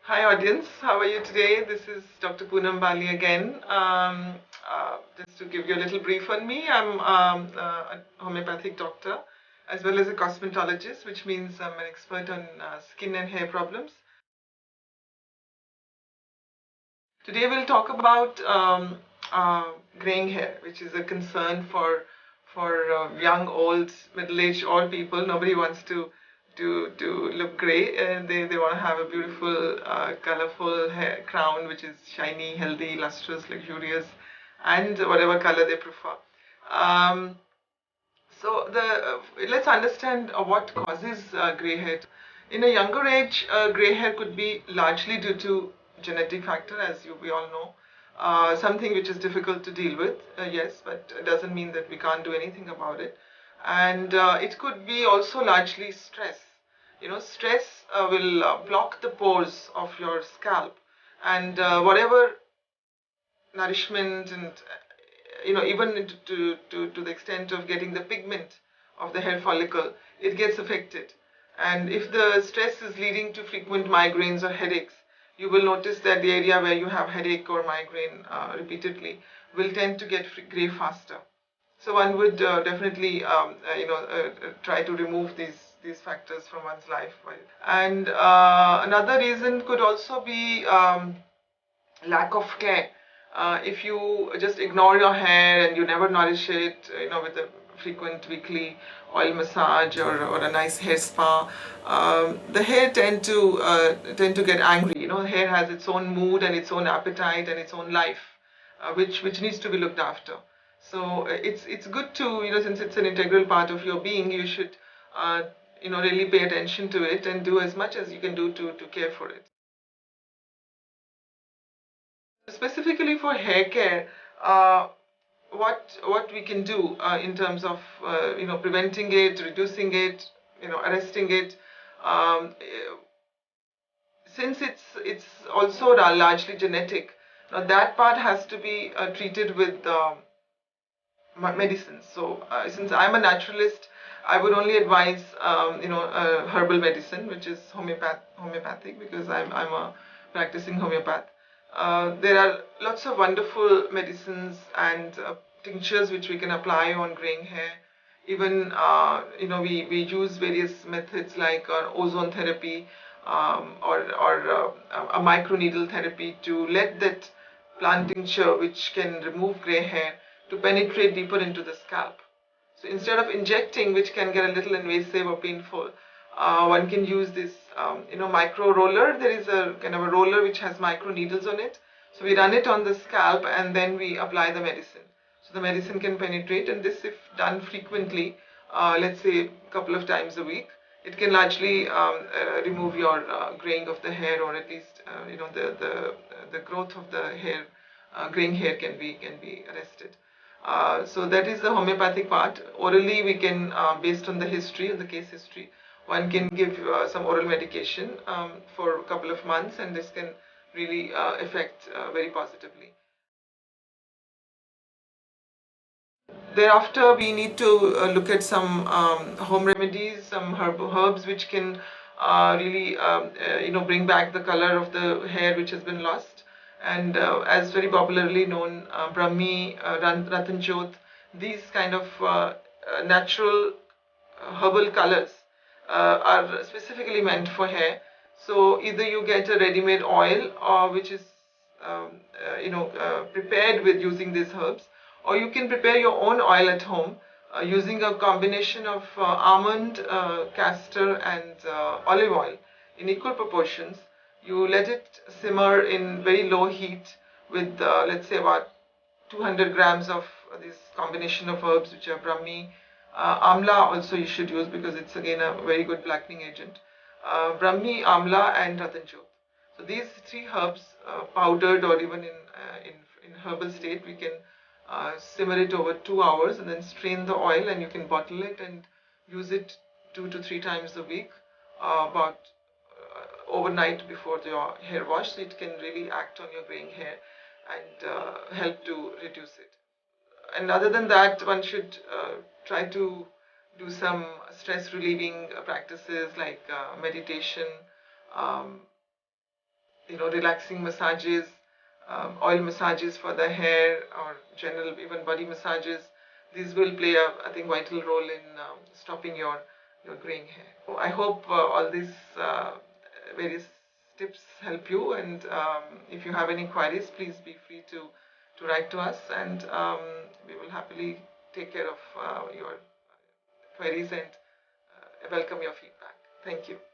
Hi audience, how are you today? This is Dr. Poonam Bali again. Just to give you a little brief on me, I'm a homeopathic doctor as well as a cosmetologist, which means I'm an expert on skin and hair problems. Today we'll talk about graying hair, which is a concern for young, old, middle-aged, all people. Nobody wants to look gray, and they want to have a beautiful, colorful hair crown, which is shiny, healthy, lustrous, luxurious, and whatever color they prefer. Um, let's understand what causes gray hair. In a younger age, gray hair could be largely due to genetic factor, as we all know. Something which is difficult to deal with, yes, but it doesn't mean that we can't do anything about it. And it could be also largely stress. Stress will block the pores of your scalp, and whatever nourishment and even to the extent of getting the pigment of the hair follicle, it gets affected. And if the stress is leading to frequent migraines or headaches, you will notice that the area where you have headache or migraine repeatedly will tend to get gray faster. So one would definitely try to remove these factors from one's life. And another reason could also be lack of care. If you just ignore your hair and you never nourish it, with a frequent weekly oil massage or a nice hair spa, the hair tend to get angry. The hair has its own mood and its own appetite and its own life, which needs to be looked after. So it's good to, since it's an integral part of your being, you should really pay attention to it and do as much as you can do to care for it. Specifically for hair care, what we can do in terms of preventing it, reducing it, arresting it, since it's also largely genetic. Now that part has to be treated with medicines. So since I'm a naturalist, I would only advise herbal medicine, which is homeopathic, because I'm a practicing homeopath. There are lots of wonderful medicines and tinctures which we can apply on graying hair. Even we use various methods like ozone therapy, or a microneedle therapy to let that plant tincture, which can remove gray hair, to penetrate deeper into the scalp. So instead of injecting, which can get a little invasive or painful, one can use this micro roller. There is a kind of a roller which has micro needles on it. So we run it on the scalp and then we apply the medicine. So the medicine can penetrate, and this, if done frequently, let's say a couple of times a week, it can largely remove your graying of the hair, or at least the growth of the hair, graying hair can be arrested. So that is the homeopathic part. Orally, we can, based on the history, on the case history, one can give some oral medication for a couple of months, and this can really affect very positively. Thereafter, we need to look at some home remedies, some herbs which can really bring back the color of the hair which has been lost. And as very popularly known, Brahmi, Ratanjot, these kind of natural herbal colors are specifically meant for hair. So either you get a ready-made oil, or which is prepared with using these herbs, or you can prepare your own oil at home using a combination of almond, castor, and olive oil in equal proportions. You let it simmer in very low heat with, let's say, about 200 grams of this combination of herbs, which are Brahmi. Amla also you should use, because it's again a very good blackening agent. Brahmi, Amla, and Ratanjot. So these three herbs, powdered or even in herbal state, we can simmer it over 2 hours and then strain the oil, and you can bottle it and use it 2 to 3 times a week, about overnight before your hair wash. So it can really act on your graying hair and help to reduce it. And other than that, one should try to do some stress relieving practices like meditation, um, relaxing massages, oil massages for the hair, or general even body massages. These will play a, I think, vital role in stopping your graying hair. So I hope all these various tips help you, and if you have any queries, please be free to write to us, and we will happily take care of your queries and welcome your feedback. Thank you.